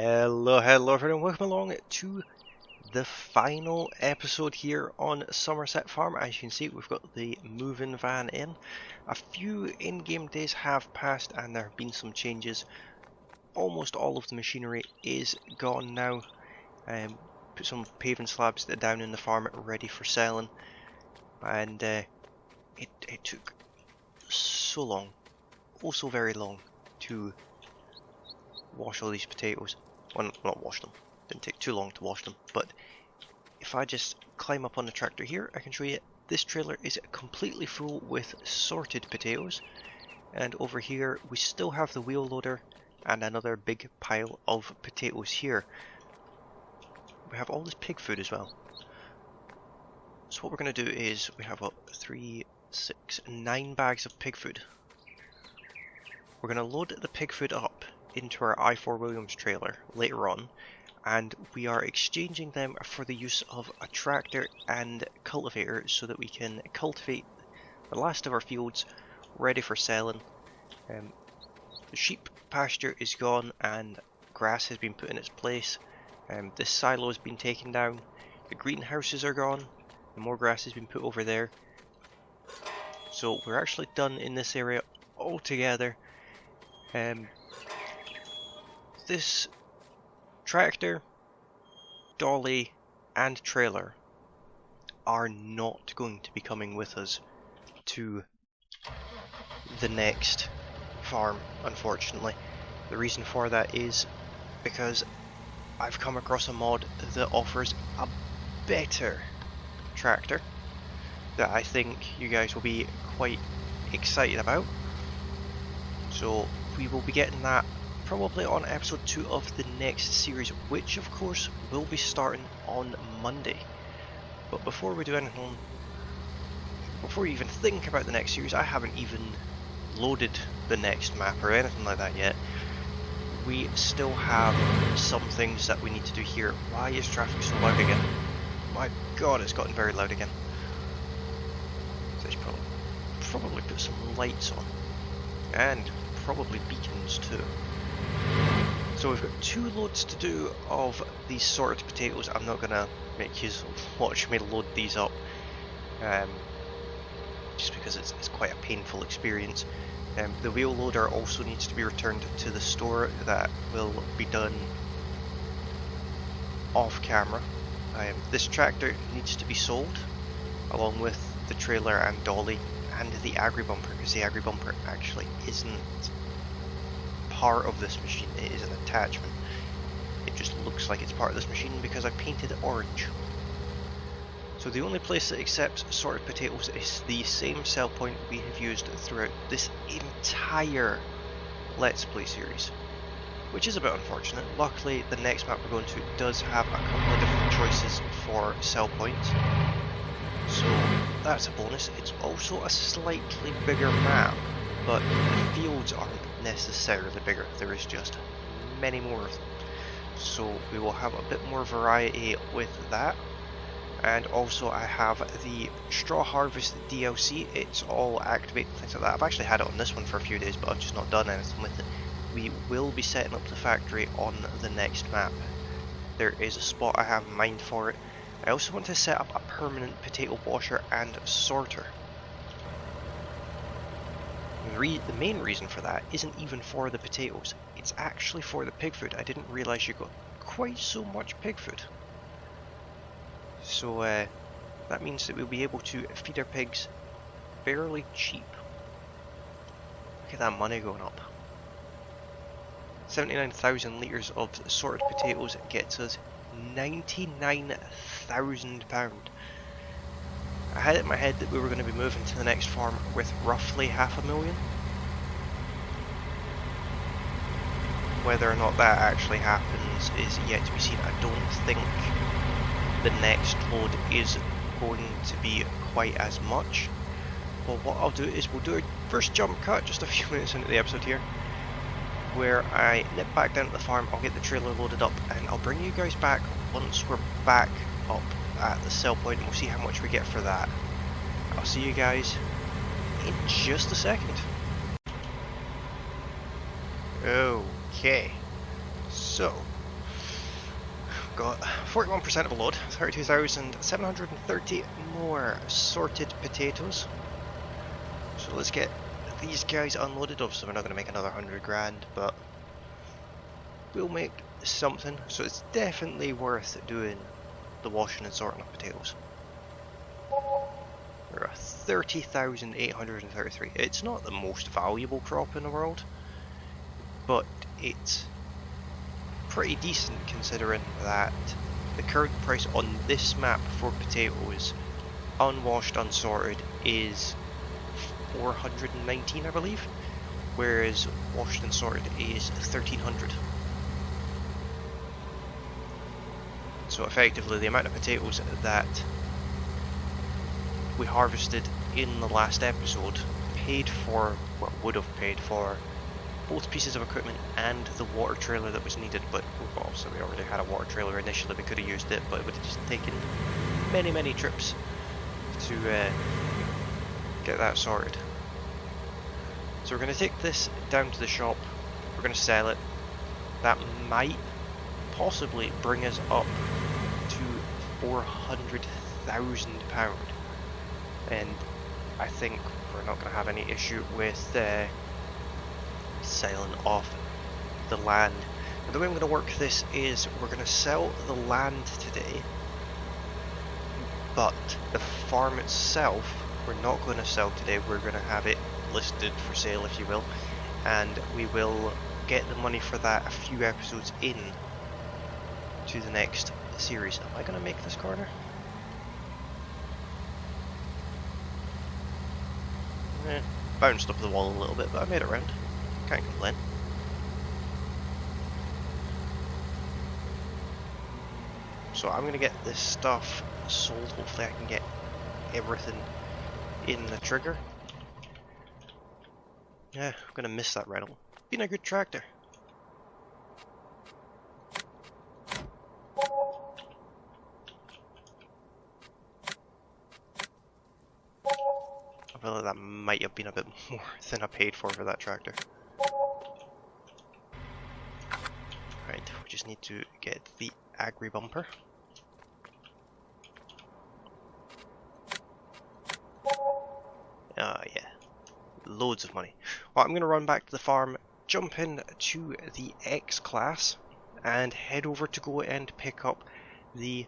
Hello everyone, welcome along to the final episode here on Somerset Farm. As you can see, we've got the moving van in. A few in-game days have passed and there have been some changes. Almost all of the machinery is gone now. Put some paving slabs down in the farm ready for selling. And it took so long, oh so very long, to wash all these potatoes. Well, not wash them, didn't take too long to wash them, but if I just climb up on the tractor here, I can show you this trailer is completely full with sorted potatoes, and over here we still have the wheel loader and another big pile of potatoes here. We have all this pig food as well. So what we're going to do is we have 3, 6, 9 bags of pig food. We're going to load the pig food up into our I4 Williams trailer later on, and we are exchanging them for the use of a tractor and cultivator so that we can cultivate the last of our fields ready for selling. The sheep pasture is gone and grass has been put in its place. This silo has been taken down, the greenhouses are gone, and more grass has been put over there. So we're actually done in this area altogether. This tractor, dolly and trailer are not going to be coming with us to the next farm, unfortunately. The reason for that is because I've come across a mod that offers a better tractor that I think you guys will be quite excited about. So we will be getting that probably on episode 2 of the next series, which of course will be starting on Monday. But before we do anything, before you even think about the next series, I haven't even loaded the next map or anything like that yet. We still have some things that we need to do here. Why is traffic so loud again? My god, it's gotten very loud again. So I should probably put some lights on. And probably beacons too. So we've got 2 loads to do of these sorted potatoes. I'm not gonna make you watch me load these up, just because it's quite a painful experience. The wheel loader also needs to be returned to the store. That will be done off camera. This tractor needs to be sold, along with the trailer and dolly and the agri bumper, because the agri bumper actually isn't part of this machine, it is an attachment. It just looks like it's part of this machine because I painted it orange. So the only place that accepts sorted potatoes is the same sell point we have used throughout this entire Let's Play series, which is a bit unfortunate. Luckily the next map we're going to does have a couple of different choices for sell points, so that's a bonus. It's also a slightly bigger map, but the fields aren't necessarily bigger, there is just many more of them. So we will have a bit more variety with that. And also I have the Straw Harvest DLC, it's all activated, things like that. I've actually had it on this one for a few days, but I've just not done anything with it. We will be setting up the factory on the next map. There is a spot I have in mind for it. I also want to set up a permanent potato washer and sorter. The main reason for that isn't even for the potatoes, it's actually for the pig food. I didn't realise you got quite so much pig food. So that means that we'll be able to feed our pigs fairly cheap. Look at that money going up. 79,000 litres of sorted potatoes gets us £99,000. I had it in my head that we were going to be moving to the next farm with roughly $500,000. Whether or not that actually happens is yet to be seen. I don't think the next load is going to be quite as much. But what I'll do is we'll do a first jump cut just a few minutes into the episode here, where I nip back down to the farm, I'll get the trailer loaded up, and I'll bring you guys back once we're back up at the sell point, and we'll see how much we get for that. I'll see you guys in just a second. Okay, so got 41% of a load, 32,730 more sorted potatoes. So let's get these guys unloaded. Obviously we're not going to make another 100 grand, but we'll make something. So it's definitely worth doing the washing and sorting of potatoes. We're at 30,833. It's not the most valuable crop in the world, but it's pretty decent considering that the current price on this map for potatoes, unwashed, unsorted, is 419, I believe, whereas washed and sorted is 1300. So effectively the amount of potatoes that we harvested in the last episode paid for, well, would have paid for both pieces of equipment and the water trailer that was needed, but obviously we already had a water trailer initially, we could have used it, but it would have just taken many trips to get that sorted. So we're going to take this down to the shop, we're going to sell it. That might possibly bring us up to £400,000, and I think we're not going to have any issue with selling off the land. And the way I'm going to work this is we're going to sell the land today, but the farm itself we're not going to sell today. We're going to have it listed for sale, if you will, and we will get the money for that a few episodes in to the next series. Am I going to make this corner? Bounced up the wall a little bit, but I made it round. Can't complain. So I'm going to get this stuff sold. Hopefully I can get everything in the trigger. Yeah, I'm going to miss that rental. Been a good tractor. I feel like that might have been a bit more than I paid for that tractor. Right, we just need to get the agri bumper. Yeah, loads of money. Well, I'm going to run back to the farm, jump in to the X class, and head over to go and pick up the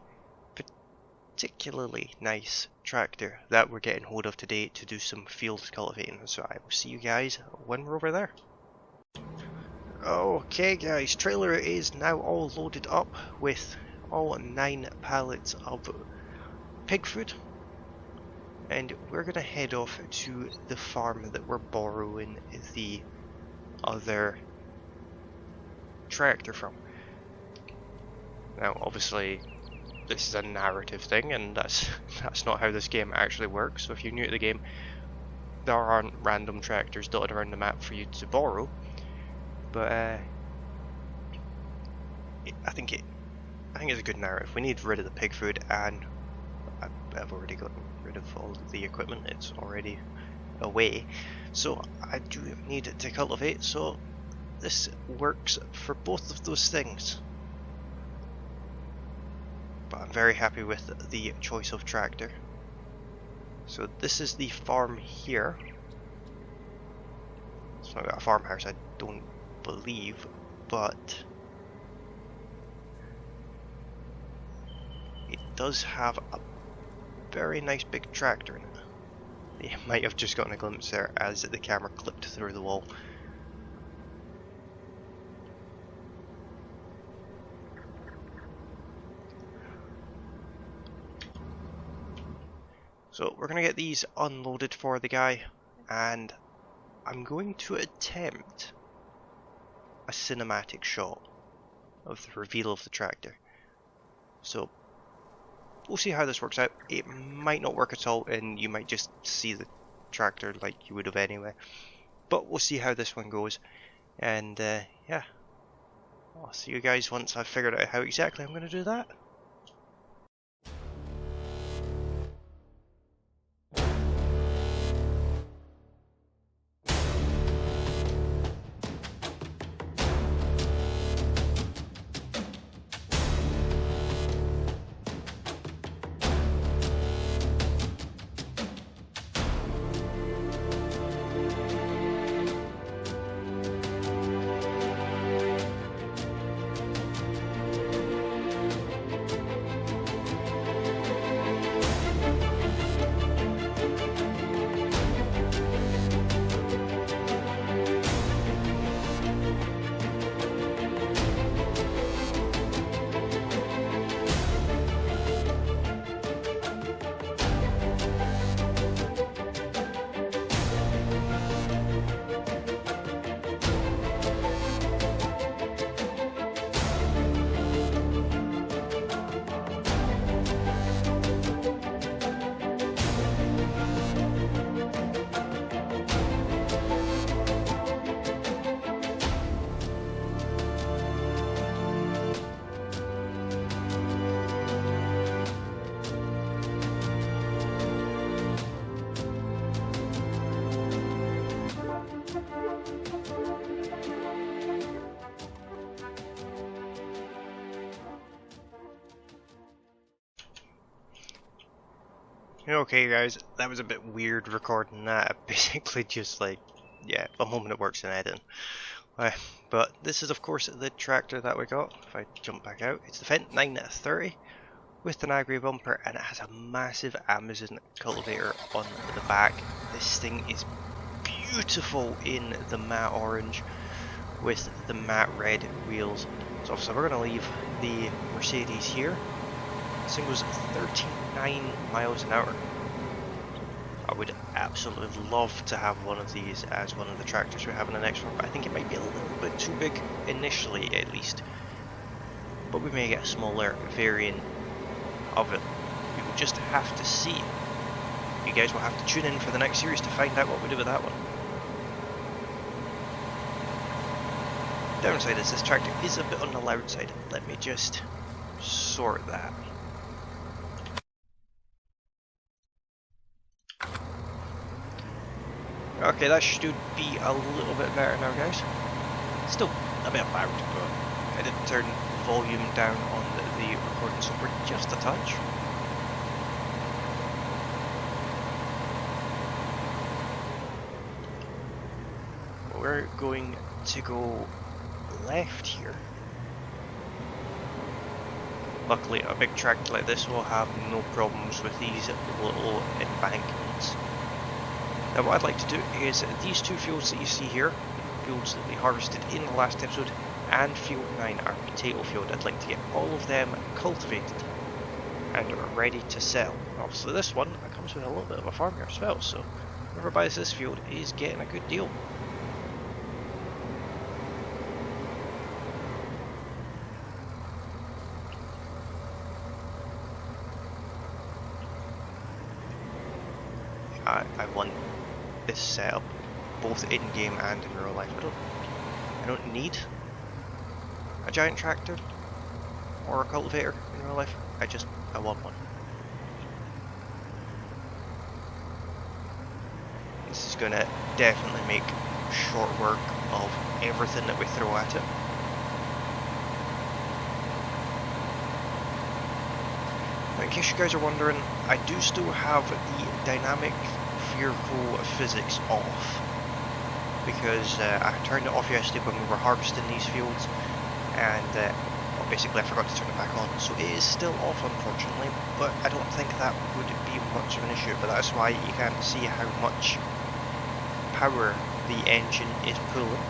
particularly nice tractor that we're getting hold of today to do some field cultivating. So I will see you guys when we're over there. Okay guys, trailer is now all loaded up with all 9 pallets of pig food, and we're gonna head off to the farm that we're borrowing the other tractor from. Now obviously this is a narrative thing, and that's not how this game actually works. So if you're new to the game, there aren't random tractors dotted around the map for you to borrow. But I think it's a good narrative. We need rid of the pig food, and I've already gotten rid of all the equipment. It's already away, so I do need to cultivate. So this works for both of those things. But I'm very happy with the choice of tractor. So this is the farm here. It's not got a farmhouse, I don't believe, but it does have a very nice big tractor in it. You might have just gotten a glimpse there as the camera clipped through the wall. So we're going to get these unloaded for the guy, and I'm going to attempt a cinematic shot of the reveal of the tractor. So we'll see how this works out. It might not work at all, and you might just see the tractor like you would have anyway. But we'll see how this one goes, and yeah, I'll see you guys once I've figured out how exactly I'm going to do that. Okay guys, that was a bit weird recording that. Basically just like, yeah, the moment it works in editing. But this is of course the tractor that we got. If I jump back out, it's the FS19 with an agri bumper, and it has a massive Amazon cultivator on the back. This thing is beautiful in the matte orange with the matte red wheels. So obviously we're going to leave the Mercedes here. This thing goes 39 miles an hour. I would absolutely love to have one of these as one of the tractors we have in the next one, but I think it might be a little bit too big initially at least. But we may get a smaller variant of it. We will just have to see. You guys will have to tune in for the next series to find out what we do with that one. Downside is this tractor is a bit on the loud side. Let me just sort that. Okay, that should be a little bit better now, guys. Still a bit loud, but I did turn volume down on the recording software just a touch. We're going to go left here. Luckily, a big tractor like this will have no problems with these little embankments. Now what I'd like to do is these two fields that you see here, fields that we harvested in the last episode, and field 9, our potato field, I'd like to get all of them cultivated and ready to sell. Obviously this one comes with a little bit of a farm here as well, so whoever buys this field is getting a good deal. I want this setup both in game and in real life. I don't need a giant tractor or a cultivator in real life. I want one. This is gonna definitely make short work of everything that we throw at it. Now, in case you guys are wondering, I do still have the dynamic vehicle physics off because I turned it off yesterday when we were harvesting these fields, and well, basically I forgot to turn it back on, so it is still off unfortunately, but I don't think that would be much of an issue, but that's why you can't see how much power the engine is pulling.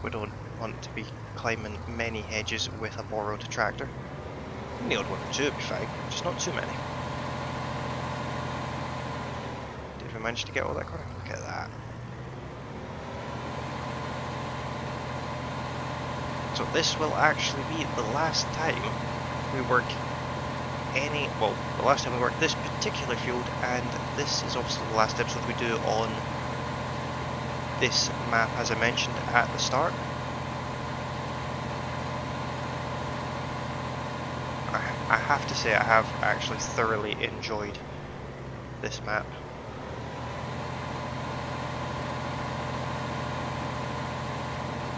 We don't want to be climbing many hedges with a borrowed tractor. The odd one or two would be fine, just not too many. Did we manage to get all that corner? Look at that. So this will actually be the last time we work the last time we work this particular field, and this is obviously the last episode we do on this map, as I mentioned at the start. I have to say I have actually thoroughly enjoyed this map.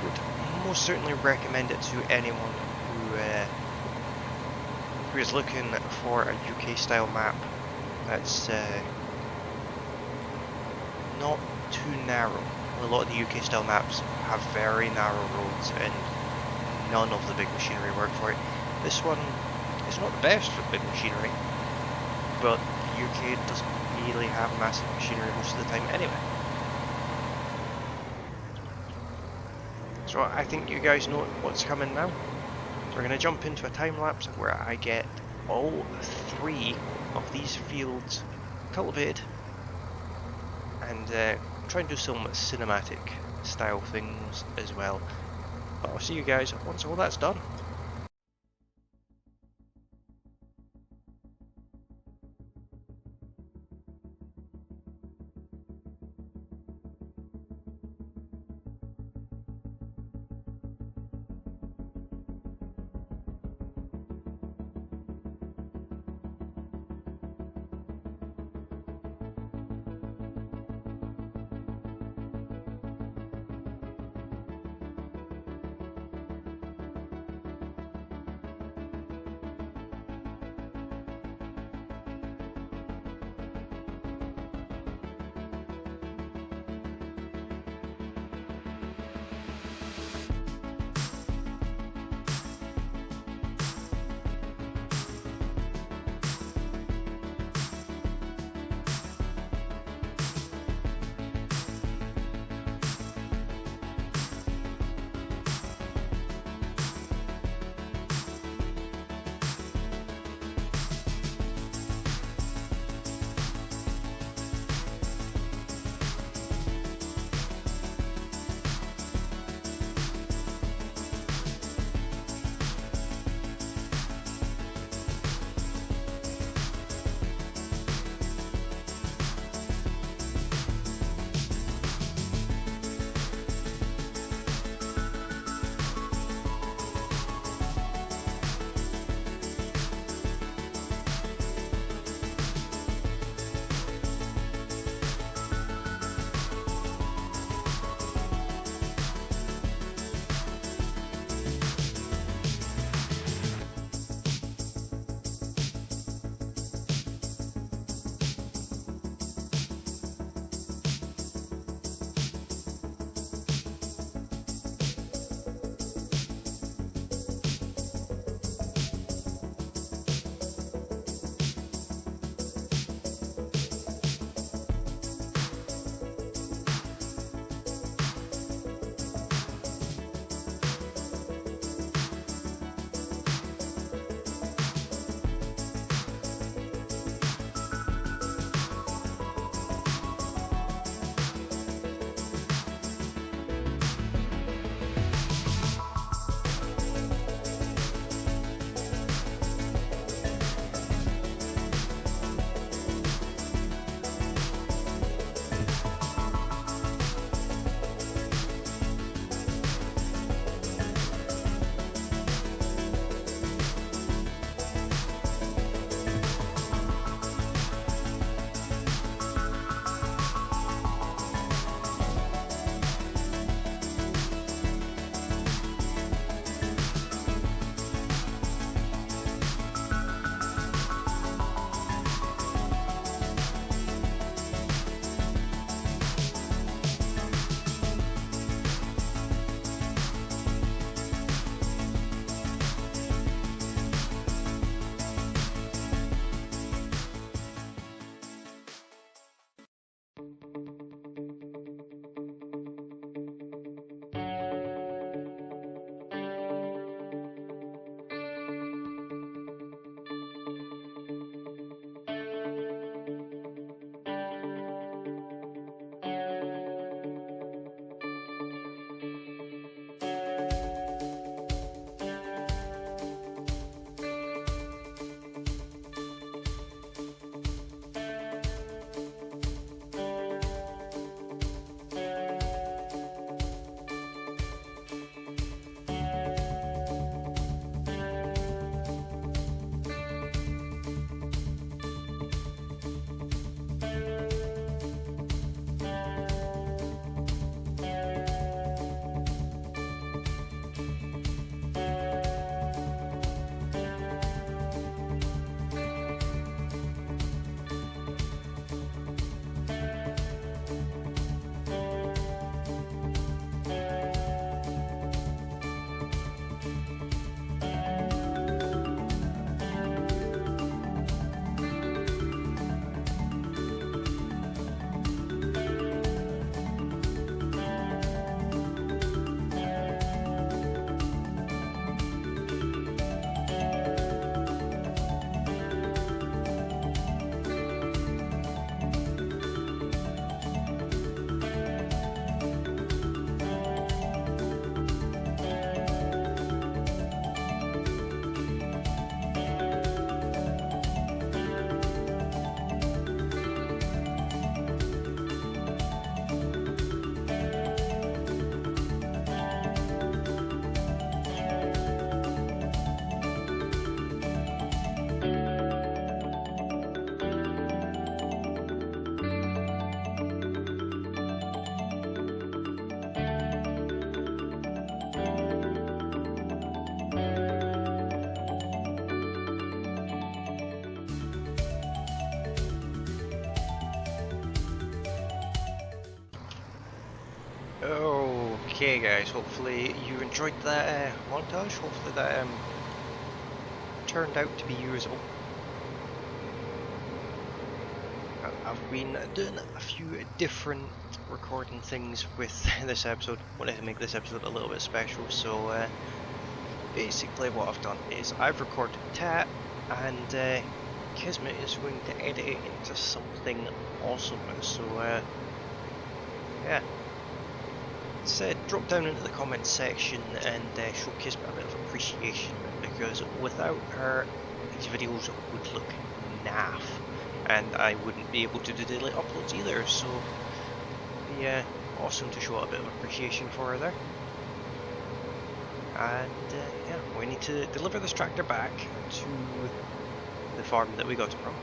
Would most certainly recommend it to anyone who is looking for a UK style map that's not too narrow. A lot of the UK style maps have very narrow roads and none of the big machinery work for it. This one is not the best for big machinery, but the UK doesn't really have massive machinery most of the time anyway. So I think you guys know what's coming now. We're going to jump into a time lapse where I get all 3 of these fields cultivated and try and do some cinematic style things as well. But I'll see you guys once all that's done. Okay guys, hopefully you enjoyed that montage. Hopefully that turned out to be usable. I've been doing a few different recording things with this episode. Wanted to make this episode a little bit special, so basically what I've done is I've recorded Tat, and Kismet is going to edit it into something awesome. So yeah. Drop down into the comments section and show Kismet a bit of appreciation, because without her these videos would look naff and I wouldn't be able to do daily uploads either, so it'd be awesome to show a bit of appreciation for her there. And yeah, we need to deliver this tractor back to the farm that we got it from,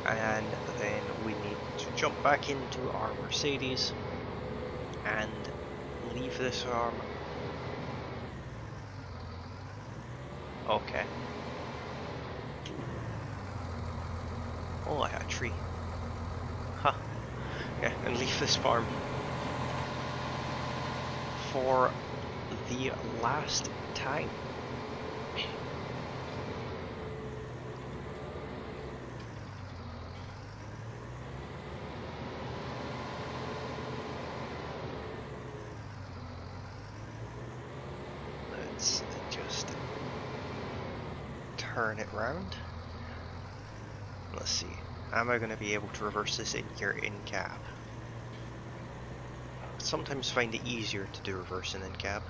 and then we need to jump back into our Mercedes and leave this farm. Okay. Oh, I had a tree. Huh. Yeah, and leave this farm for the last time. Let's just turn it round. Let's see. Am I going to be able to reverse this in here in cab? I sometimes find it easier to do reversing in cab.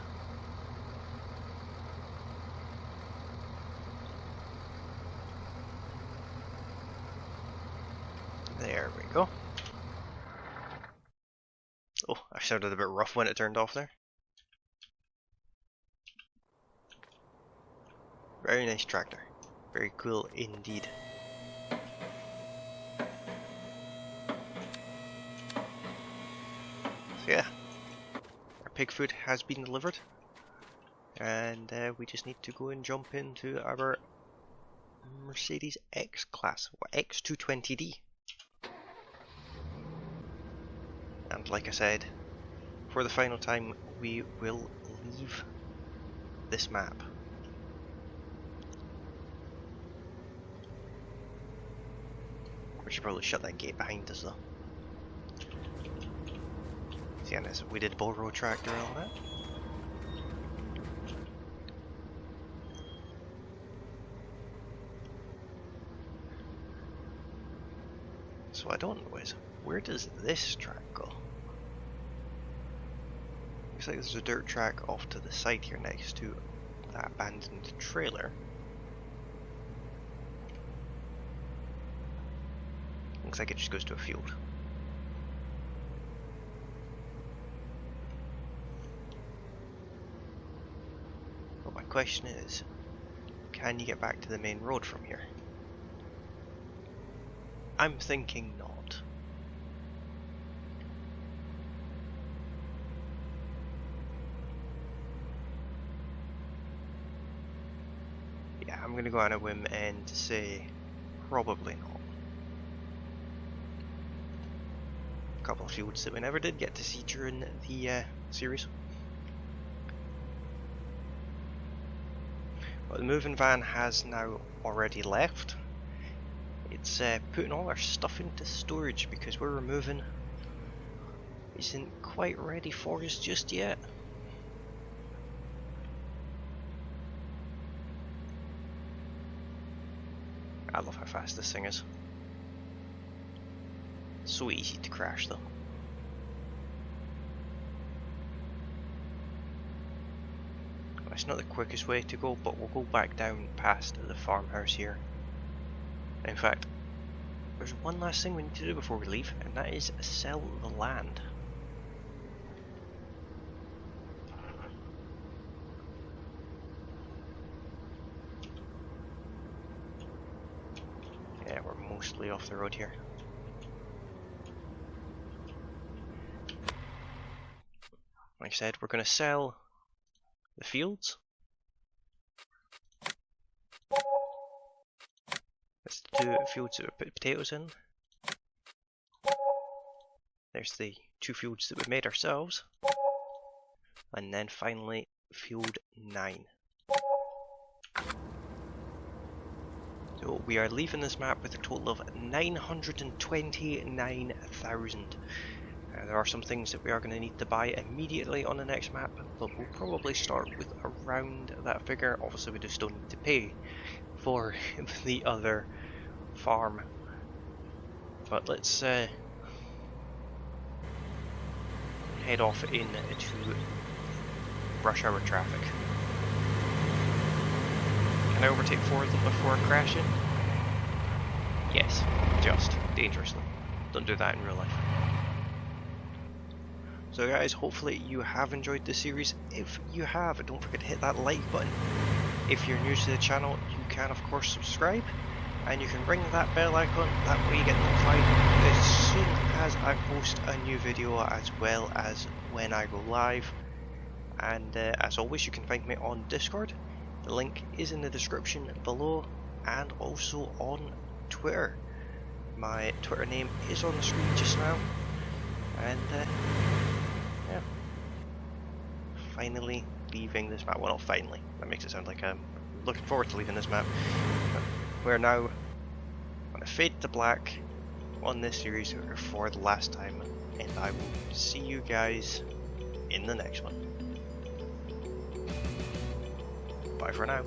There we go. Oh, I sounded a bit rough when it turned off there. Very nice tractor. Very cool indeed. So yeah, our pig food has been delivered, and we just need to go and jump into our Mercedes X-Class, or X220D. And like I said, for the final time, we will leave this map. We should probably shut that gate behind us though. See, and we did bull road tractor and all that. So what I don't know is, where does this track go? Looks like there's a dirt track off to the side here next to that abandoned trailer. Looks like it just goes to a field. But my question is, can you get back to the main road from here? I'm thinking not. Yeah, I'm gonna go on a whim and say probably not. A couple of fields that we never did get to see during the series. But the moving van has now already left. It's putting all our stuff into storage because we're removing isn't quite ready for us just yet. I love how fast this thing is. So easy to crash though. It's not the quickest way to go, but we'll go back down past the farmhouse here. In fact, there's one last thing we need to do before we leave, and that is sell the land. Yeah, we're mostly off the road here. Like I said, we're going to sell the fields. Let's do fields that we put potatoes in. There's the 2 fields that we made ourselves. And then finally, field 9. So we are leaving this map with a total of 929,000. There are some things that we are going to need to buy immediately on the next map, but we'll probably start with around that figure. Obviously we just don't need to pay for the other farm. But let's head off into rush hour traffic. Can I overtake 4 of them before crashing? Yes, just dangerously. Don't do that in real life. So guys, hopefully you have enjoyed this series. If you have, don't forget to hit that like button. If you're new to the channel, you can of course subscribe, and you can ring that bell icon, that way you get notified as soon as I post a new video, as well as when I go live. And as always, you can find me on Discord. The link is in the description below, and also on Twitter. My Twitter name is on the screen just now. And yeah, finally leaving this map. Well, not finally, that makes it sound like I'm looking forward to leaving this map. But we're now going to fade to black on this series for the last time, and I will see you guys in the next one. Bye for now.